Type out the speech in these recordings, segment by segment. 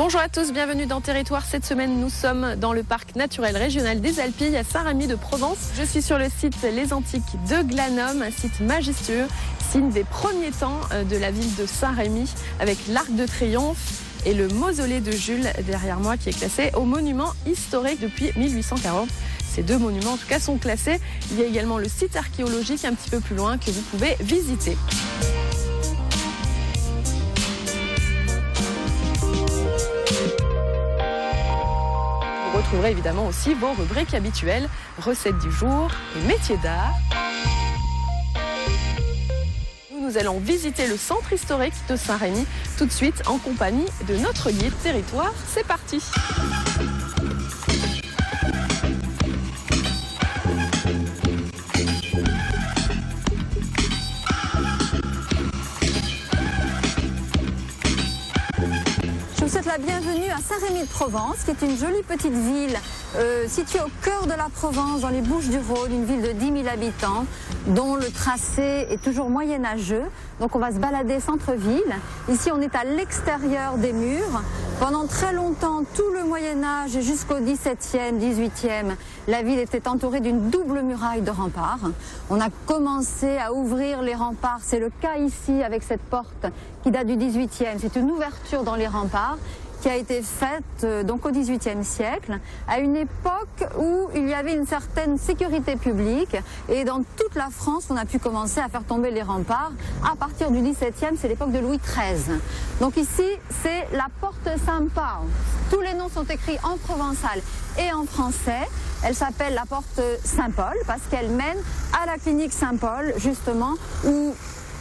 Bonjour à tous, bienvenue dans Territoire. Cette semaine, nous sommes dans le parc naturel régional des Alpilles à Saint-Rémy-de-Provence. Je suis sur le site Les Antiques de Glanum, un site majestueux, signe des premiers temps de la ville de Saint-Rémy, avec l'Arc de Triomphe et le mausolée de Jules derrière moi qui est classé au monument historique depuis 1840. Ces deux monuments en tout cas sont classés. Il y a également le site archéologique un petit peu plus loin que vous pouvez visiter. Vous retrouverez évidemment aussi vos rubriques habituelles, recettes du jour et métiers d'art. Nous allons visiter le centre historique de Saint-Rémy tout de suite en compagnie de notre guide Territoire. C'est parti! Je vous souhaite la bienvenue à Saint-Rémy-de-Provence, qui est une jolie petite ville située au cœur de la Provence, dans les Bouches-du-Rhône, une ville de 10 000 habitants, dont le tracé est toujours moyenâgeux. Donc on va se balader centre-ville. Ici, on est à l'extérieur des murs. Pendant très longtemps, tout le Moyen-Âge et jusqu'au XVIIe, XVIIIe, la ville était entourée d'une double muraille de remparts. On a commencé à ouvrir les remparts. C'est le cas ici avec cette porte qui date du XVIIIe. C'est une ouverture dans les remparts qui a été faite donc au XVIIIe siècle, à une époque où il y avait une certaine sécurité publique, et dans toute la France, on a pu commencer à faire tomber les remparts. À partir du XVIIe, c'est l'époque de Louis XIII. Donc ici, c'est la porte Saint-Paul. Tous les noms sont écrits en provençal et en français. Elle s'appelle la porte Saint-Paul parce qu'elle mène à la clinique Saint-Paul, justement, où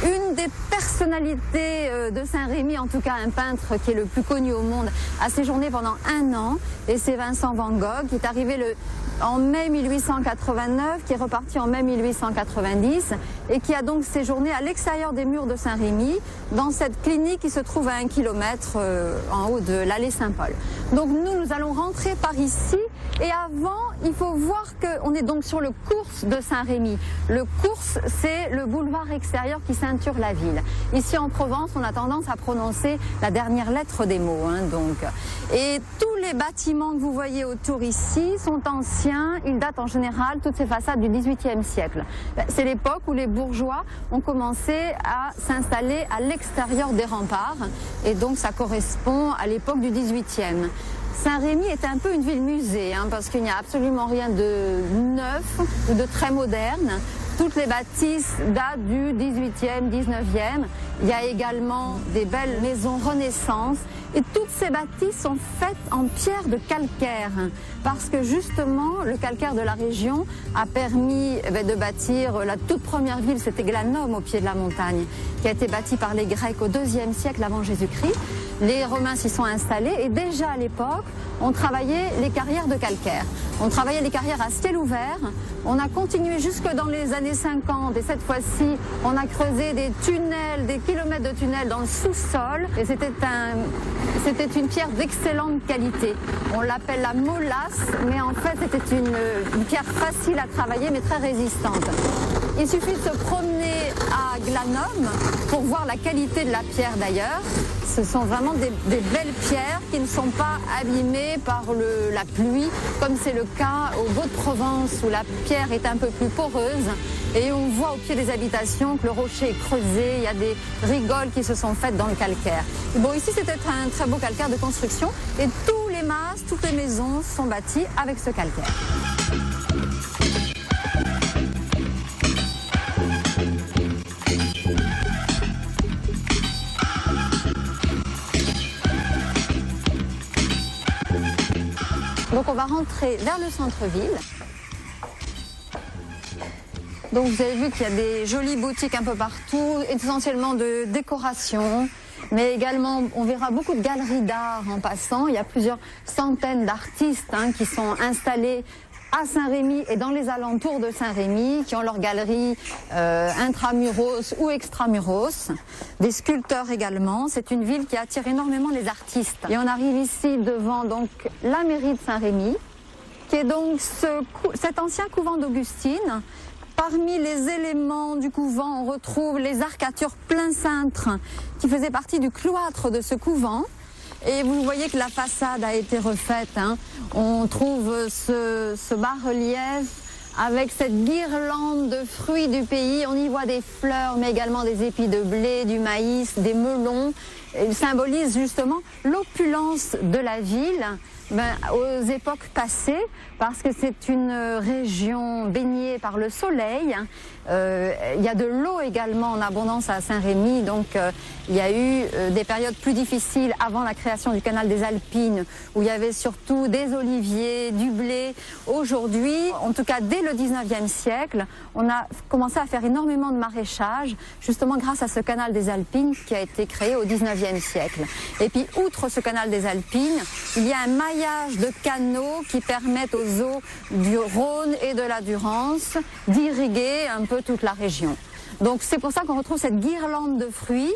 une des personnalités de Saint-Rémy, en tout cas un peintre qui est le plus connu au monde, a séjourné pendant 1 an, et c'est Vincent van Gogh qui est arrivé en mai 1889, qui est reparti en mai 1890 et qui a donc séjourné à l'extérieur des murs de Saint-Rémy, dans cette clinique qui se trouve à 1 kilomètre en haut de l'allée Saint-Paul. Donc nous allons rentrer par ici, et avant, il faut voir qu'on est donc sur le Cours de Saint-Rémy. Le Cours, c'est le boulevard extérieur qui ceinture la ville. Ici en Provence, on a tendance à prononcer la dernière lettre des mots. Donc. Et tous les bâtiments que vous voyez autour ici sont anciens. Ils datent en général, toutes ces façades, du XVIIIe siècle. C'est l'époque où les bourgeois ont commencé à s'installer à l'extérieur des remparts. Et donc ça correspond à l'époque du XVIIIe. Saint-Rémy est un peu une ville-musée, parce qu'il n'y a absolument rien de neuf ou de très moderne. Toutes les bâtisses datent du XVIIIe, XIXe. Il y a également des belles maisons Renaissance. Et toutes ces bâtisses sont faites en pierre de calcaire, parce que justement, le calcaire de la région a permis de bâtir la toute première ville, c'était Glanum, au pied de la montagne, qui a été bâtie par les Grecs au IIe siècle avant Jésus-Christ. Les Romains s'y sont installés, et déjà à l'époque, on travaillait les carrières de calcaire. On travaillait les carrières à ciel ouvert. On a continué jusque dans les années 50, et cette fois-ci, on a creusé des tunnels, des kilomètres de tunnels dans le sous-sol, et c'était une pierre d'excellente qualité. On l'appelle la molasse, mais en fait c'était une pierre facile à travailler mais très résistante. Il suffit de se promener à Glanum pour voir la qualité de la pierre d'ailleurs. Ce sont vraiment des belles pierres qui ne sont pas abîmées par la pluie, comme c'est le cas au Beau-de-Provence où la pierre est un peu plus poreuse. Et on voit au pied des habitations que le rocher est creusé, il y a des rigoles qui se sont faites dans le calcaire. Bon, ici c'était un très beau calcaire de construction, et tous les masses, toutes les maisons sont bâties avec ce calcaire. Donc on va rentrer vers le centre-ville. Donc vous avez vu qu'il y a des jolies boutiques un peu partout, essentiellement de décoration, mais également on verra beaucoup de galeries d'art en passant. Il y a plusieurs centaines d'artistes qui sont installés à Saint-Rémy et dans les alentours de Saint-Rémy, qui ont leurs galeries intramuros ou extramuros. Des sculpteurs également. C'est une ville qui attire énormément les artistes. Et on arrive ici devant donc la mairie de Saint-Rémy, qui est donc cet ancien couvent d'Augustine. Parmi les éléments du couvent, on retrouve les arcatures plein cintre qui faisaient partie du cloître de ce couvent. Et vous voyez que la façade a été refaite, hein. On trouve ce bas-relief avec cette guirlande de fruits du pays. On y voit des fleurs, mais également des épis de blé, du maïs, des melons. Il symbolise justement l'opulence de la ville aux époques passées, parce que c'est une région baignée par le soleil. Il y a de l'eau également en abondance à Saint-Rémy, donc il y a eu des périodes plus difficiles avant la création du canal des Alpines, où il y avait surtout des oliviers, du blé. Aujourd'hui, en tout cas dès le 19e siècle, on a commencé à faire énormément de maraîchage, justement grâce à ce canal des Alpines qui a été créé au 19e siècle. Et puis, outre ce canal des Alpines, il y a un maillage de canaux qui permettent aux eaux du Rhône et de la Durance d'irriguer un peu toute la région. Donc c'est pour ça qu'on retrouve cette guirlande de fruits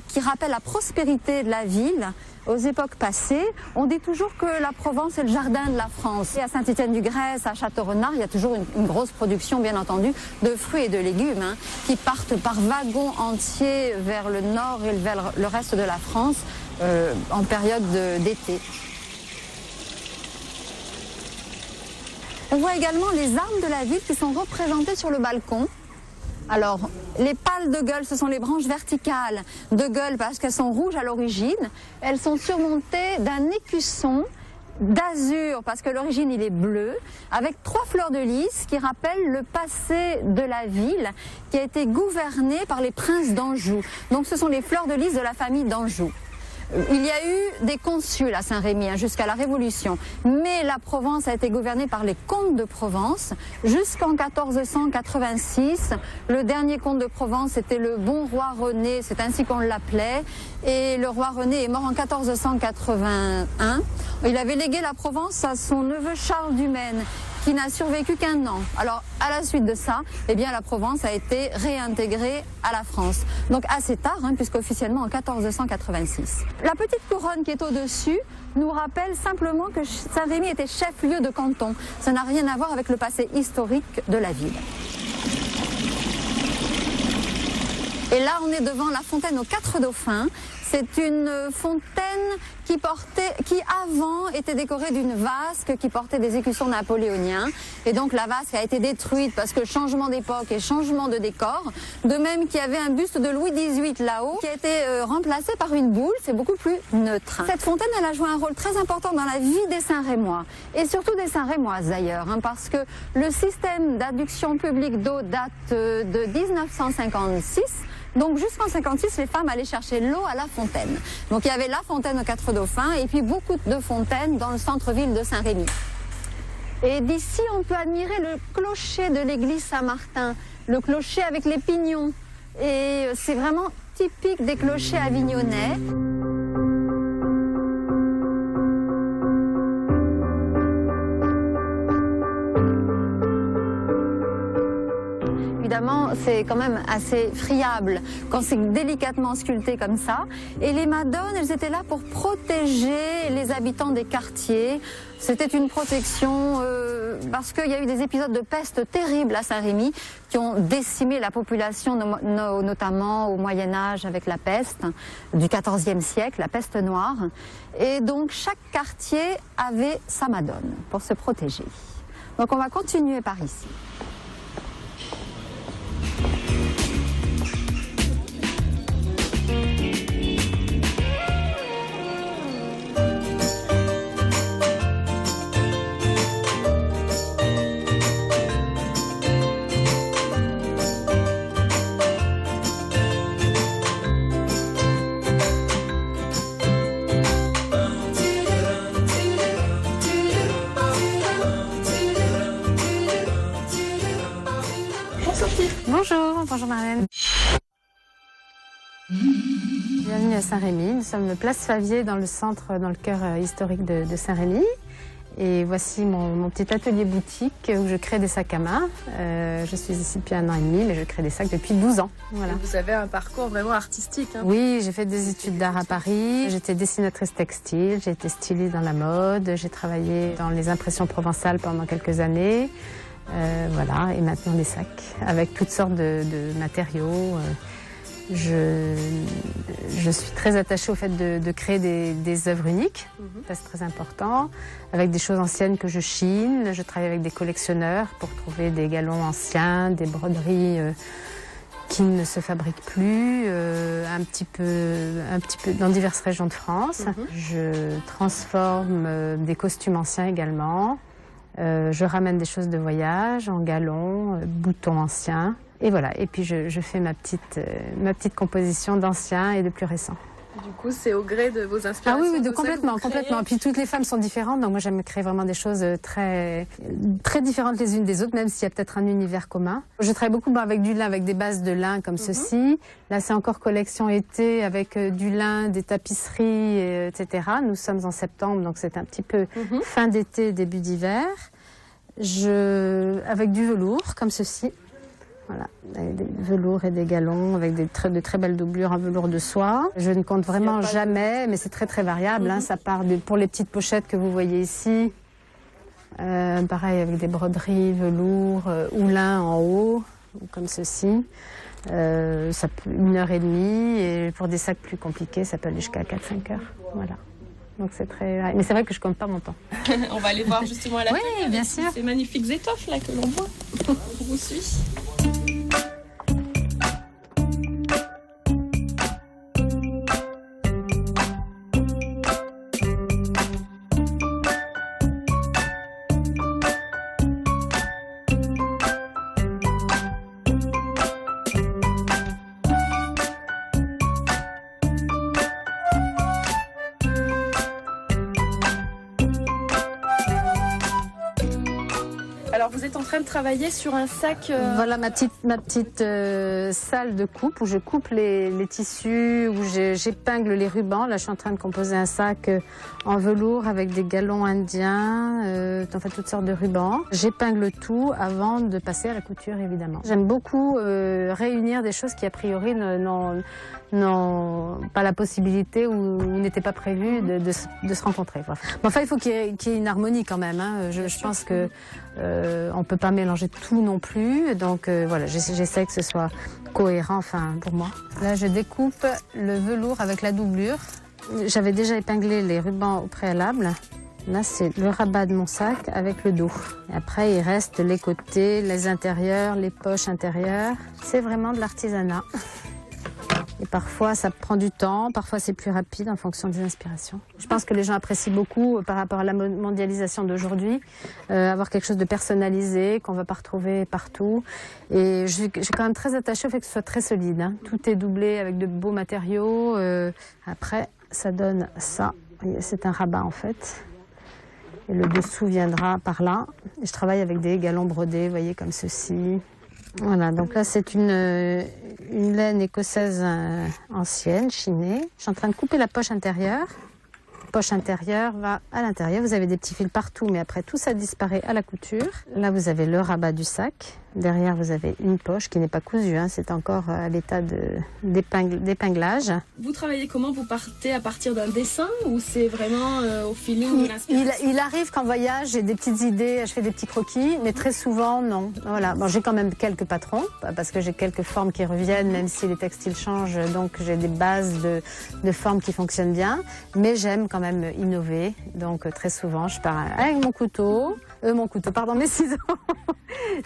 qui rappelle la prospérité de la ville aux époques passées. On dit toujours que la Provence est le jardin de la France. Et à Saint-Étienne-du-Grèce, à Château-Renard, il y a toujours une grosse production, bien entendu, de fruits et de légumes qui partent par wagons entiers vers le nord et vers le reste de la France en période d'été. On voit également les armes de la ville qui sont représentées sur le balcon. Alors, les pales de gueule, ce sont les branches verticales de gueule parce qu'elles sont rouges à l'origine. Elles sont surmontées d'un écusson d'azur parce que l'origine il est bleu, avec 3 fleurs de lys qui rappellent le passé de la ville qui a été gouvernée par les princes d'Anjou. Donc ce sont les fleurs de lys de la famille d'Anjou. Il y a eu des consuls à Saint-Rémy jusqu'à la Révolution, mais la Provence a été gouvernée par les comtes de Provence jusqu'en 1486. Le dernier comte de Provence était le bon roi René, c'est ainsi qu'on l'appelait, et le roi René est mort en 1481. Il avait légué la Provence à son neveu Charles du Maine, qui n'a survécu qu'1 an. Alors, à la suite de ça, eh bien, la Provence a été réintégrée à la France. Donc, assez tard, puisqu'officiellement en 1486. La petite couronne qui est au-dessus nous rappelle simplement que Saint-Rémy était chef-lieu de canton. Ça n'a rien à voir avec le passé historique de la ville. Et là, on est devant la fontaine aux 4 dauphins. C'est une fontaine qui avant était décorée d'une vasque qui portait des écussons napoléoniens. Et donc la vasque a été détruite parce que changement d'époque et changement de décor. De même qu'il y avait un buste de Louis XVIII là-haut qui a été remplacé par une boule. C'est beaucoup plus neutre. Cette fontaine, elle a joué un rôle très important dans la vie des Saint-Rémois. Et surtout des Saint-Rémoises d'ailleurs. Parce que le système d'adduction publique d'eau date de 1956. Donc jusqu'en 56, les femmes allaient chercher l'eau à la fontaine. Donc il y avait la fontaine aux 4 dauphins et puis beaucoup de fontaines dans le centre-ville de Saint-Rémy. Et d'ici, on peut admirer le clocher de l'église Saint-Martin, le clocher avec les pignons. Et c'est vraiment typique des clochers avignonnais. Évidemment, c'est quand même assez friable quand c'est délicatement sculpté comme ça. Et les madones, elles étaient là pour protéger les habitants des quartiers. C'était une protection parce qu'il y a eu des épisodes de peste terribles à Saint-Rémy qui ont décimé la population, notamment au Moyen-Âge avec la peste du XIVe siècle, la peste noire. Et donc chaque quartier avait sa madone pour se protéger. Donc on va continuer par ici. Bonjour Marlène. Bienvenue à Saint-Rémy. Nous sommes place Favier dans le centre, dans le cœur historique de Saint-Rémy. Et voici mon petit atelier boutique où je crée des sacs à main. Je suis ici depuis 1 an et demi, mais je crée des sacs depuis 12 ans. Voilà. Vous avez un parcours vraiment artistique. Oui, j'ai fait des études d'art à Paris. J'étais dessinatrice textile, j'ai été styliste dans la mode, j'ai travaillé dans les impressions provençales pendant quelques années. Voilà, et maintenant des sacs avec toutes sortes de matériaux. Je suis très attachée au fait de créer des œuvres uniques, ça c'est très important, avec des choses anciennes que je chine. Je travaille avec des collectionneurs pour trouver des galons anciens, des broderies qui ne se fabriquent plus, un petit peu dans diverses régions de France. Je transforme des costumes anciens également. Je ramène des choses de voyage en galons, boutons anciens. Et voilà, et puis je fais ma petite composition d'anciens et de plus récents. Du coup, c'est au gré de vos inspirations? Ah oui, complètement. Puis toutes les femmes sont différentes, donc moi j'aime créer vraiment des choses très, très différentes les unes des autres, même s'il y a peut-être un univers commun. Je travaille beaucoup avec du lin, avec des bases de lin comme ceci. Là, c'est encore collection été avec du lin, des tapisseries, etc. Nous sommes en septembre, donc c'est un petit peu fin d'été, début d'hiver. Avec du velours comme ceci. Voilà, avec des velours et des galons, avec de très belles doublures en velours de soie. Je ne compte vraiment jamais, mais c'est très très variable. Ça part pour les petites pochettes que vous voyez ici. Pareil avec des broderies, velours, ou lin en haut, comme ceci. Ça peut 1h30 et pour des sacs plus compliqués, ça peut aller jusqu'à 4-5 heures. Voilà. Donc c'est très... Mais c'est vrai que je compte pas mon temps. On va aller voir justement à la Oui, bien sûr. Ces magnifiques étoffes là que l'on voit. On vous suit. Alors vous êtes en train de travailler sur un sac... Voilà ma petite salle de coupe où je coupe les tissus, où j'épingle les rubans. Là je suis en train de composer un sac en velours avec des galons indiens, en fait toutes sortes de rubans. J'épingle tout avant de passer à la couture évidemment. J'aime beaucoup réunir des choses qui a priori n'ont pas la possibilité ou n'étaient pas prévues de se rencontrer. Voilà. Mais enfin il faut qu'il y ait une harmonie quand même. Je pense que on peut pas mélanger tout non plus, donc voilà, j'essaie que ce soit cohérent, enfin pour moi. Là, je découpe le velours avec la doublure. J'avais déjà épinglé les rubans au préalable. Là, c'est le rabat de mon sac avec le dos. Et après, il reste les côtés, les intérieurs, les poches intérieures. C'est vraiment de l'artisanat. Et parfois, ça prend du temps, parfois c'est plus rapide en fonction des inspirations. Je pense que les gens apprécient beaucoup par rapport à la mondialisation d'aujourd'hui, avoir quelque chose de personnalisé, qu'on ne va pas retrouver partout. Et je suis quand même très attachée au fait que ce soit très solide. Tout est doublé avec de beaux matériaux. Après, ça donne ça. C'est un rabat en fait. Et le dessous viendra par là. Et je travaille avec des galons brodés, vous voyez, comme ceci. Voilà, donc là c'est une laine écossaise ancienne, chinée. Je suis en train de couper la poche intérieure. La poche intérieure va à l'intérieur. Vous avez des petits fils partout, mais après tout ça disparaît à la couture. Là vous avez le rabat du sac. Derrière vous avez une poche qui n'est pas cousue, c'est encore à l'état d'épinglage. Vous travaillez comment? Vous partez à partir d'un dessin ou c'est vraiment au feeling de l'inspiration? Il arrive qu'en voyage j'ai des petites idées, je fais des petits croquis, mais très souvent non. Voilà. Bon, j'ai quand même quelques patrons parce que j'ai quelques formes qui reviennent même si les textiles changent, donc j'ai des bases de formes qui fonctionnent bien. Mais j'aime quand même innover, donc très souvent je pars avec mes ciseaux,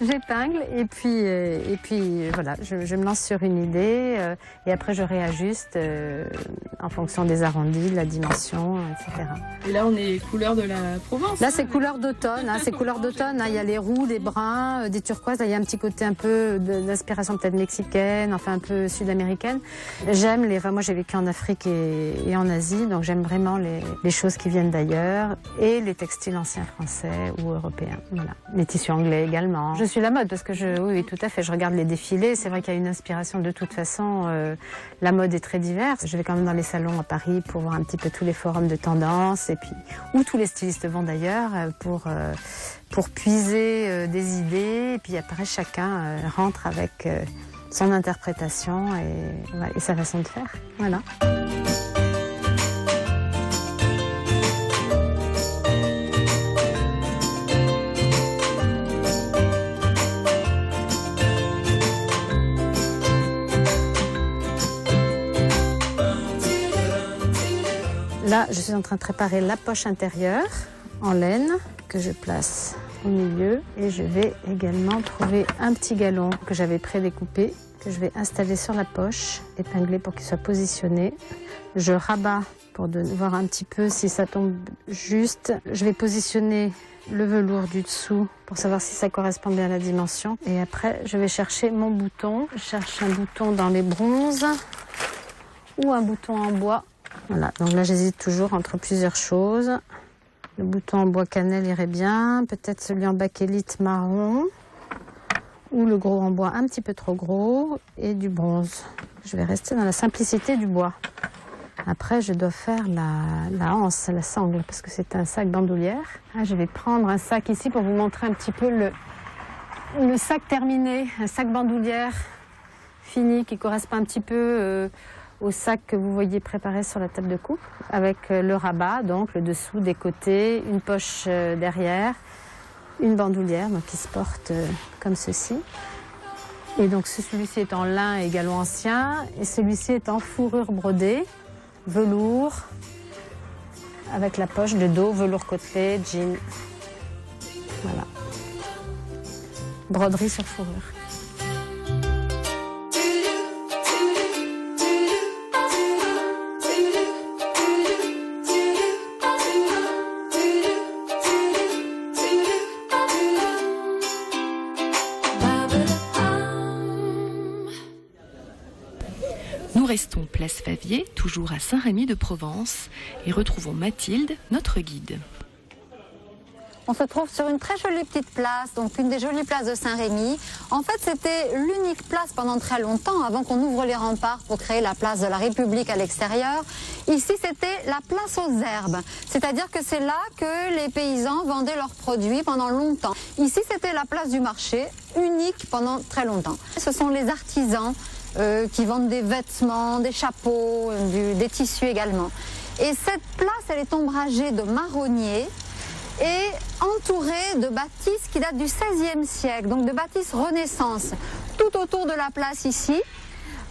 j'épingle et puis voilà, je me lance sur une idée et après je réajuste en fonction des arrondis, de la dimension, etc. Et là on est couleur de la Provence. Là c'est couleur d'automne, c'est couleur d'automne. Il y a les roux, les bruns, des turquoises. Là, il y a un petit côté un peu d'inspiration peut-être mexicaine, enfin un peu sud-américaine. J'aime moi j'ai vécu en Afrique et en Asie, donc j'aime vraiment les choses qui viennent d'ailleurs et les textiles anciens français ou européens. Voilà. Les tissus anglais également. Je suis la mode parce que oui, tout à fait. Je regarde les défilés. C'est vrai qu'il y a une inspiration de toute façon. La mode est très diverse. Je vais quand même dans les salons à Paris pour voir un petit peu tous les forums de tendance et puis où tous les stylistes vont d'ailleurs pour puiser des idées. Et puis après, chacun rentre avec son interprétation et sa façon de faire. Voilà. Là, je suis en train de préparer la poche intérieure en laine que je place au milieu. Et je vais également trouver un petit galon que j'avais prédécoupé, que je vais installer sur la poche, épinglé pour qu'il soit positionné. Je rabats pour voir un petit peu si ça tombe juste. Je vais positionner le velours du dessous pour savoir si ça correspond bien à la dimension. Et après, je vais chercher mon bouton. Je cherche un bouton dans les bronzes ou un bouton en bois. Voilà, donc là j'hésite toujours entre plusieurs choses. Le bouton en bois cannelle irait bien, peut-être celui en bakélite marron, ou le gros en bois un petit peu trop gros, et du bronze. Je vais rester dans la simplicité du bois. Après, je dois faire la anse, la sangle, parce que c'est un sac bandoulière. Ah, je vais prendre un sac ici pour vous montrer un petit peu le sac terminé, un sac bandoulière fini qui correspond un petit peu au sac que vous voyez préparé sur la table de coupe, avec le rabat, donc le dessous, des côtés, une poche derrière, une bandoulière donc qui se porte comme ceci. Et donc celui-ci est en lin et galon ancien, et celui-ci est en fourrure brodée, velours, avec la poche de dos, velours côtelé, jean. Voilà. Broderie sur fourrure. Nous restons place Favier, toujours à Saint-Rémy-de-Provence, et retrouvons Mathilde, notre guide. On se trouve sur une très jolie petite place, donc une des jolies places de Saint-Rémy. En fait, c'était l'unique place pendant très longtemps, avant qu'on ouvre les remparts pour créer la place de la République à l'extérieur. Ici, c'était la place aux herbes, c'est-à-dire que c'est là que les paysans vendaient leurs produits pendant longtemps. Ici, c'était la place du marché, unique pendant très longtemps. Ce sont les artisans qui vendent des vêtements, des chapeaux, des tissus également. Et cette place, elle est ombragée de marronniers et entourée de bâtisses qui datent du XVIe siècle, donc de bâtisses Renaissance, tout autour de la place ici.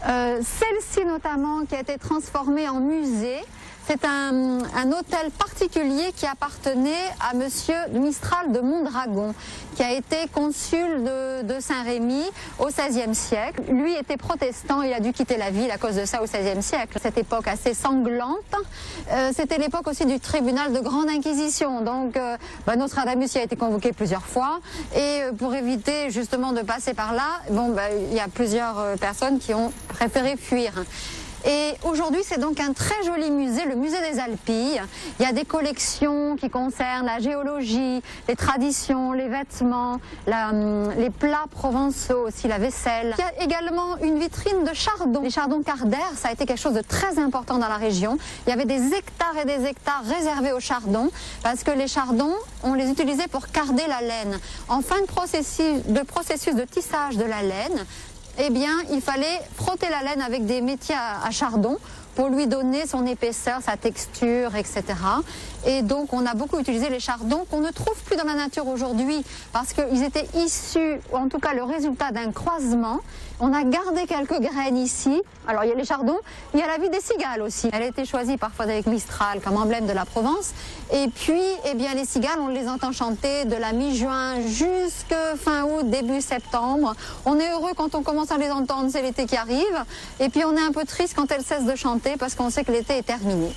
Celle-ci notamment qui a été transformée en musée. C'est un hôtel particulier qui appartenait à monsieur Mistral de Mondragon, qui a été consul de Saint-Rémy au XVIe siècle. Lui était protestant, il a dû quitter la ville à cause de ça au XVIe siècle. Cette époque assez sanglante, c'était l'époque aussi du tribunal de grande inquisition. Donc Nostradamus y a été convoqué plusieurs fois, et pour éviter justement de passer par là, il y a plusieurs personnes qui ont préféré fuir. Et aujourd'hui, c'est donc un très joli musée, le musée des Alpilles. Il y a des collections qui concernent la géologie, les traditions, les vêtements, les plats provençaux, aussi la vaisselle. Il y a également une vitrine de chardons. Les chardons Cardère, ça a été quelque chose de très important dans la région. Il y avait des hectares et des hectares réservés aux chardons, parce que les chardons, on les utilisait pour carder la laine. En fin de processus de tissage de la laine, eh bien, il fallait frotter la laine avec des métiers à chardon pour lui donner son épaisseur, sa texture, etc. Et donc, on a beaucoup utilisé les chardons qu'on ne trouve plus dans la nature aujourd'hui parce qu'ils étaient issus, ou en tout cas le résultat d'un croisement. On a gardé quelques graines ici. Alors, il y a les chardons, il y a la vie des cigales aussi. Elle a été choisie parfois avec Mistral comme emblème de la Provence. Et puis, eh bien, les cigales, on les entend chanter de la mi-juin jusqu'à fin août, début septembre. On est heureux quand on commence à les entendre, c'est l'été qui arrive. Et puis, on est un peu triste quand elles cessent de chanter parce qu'on sait que l'été est terminé.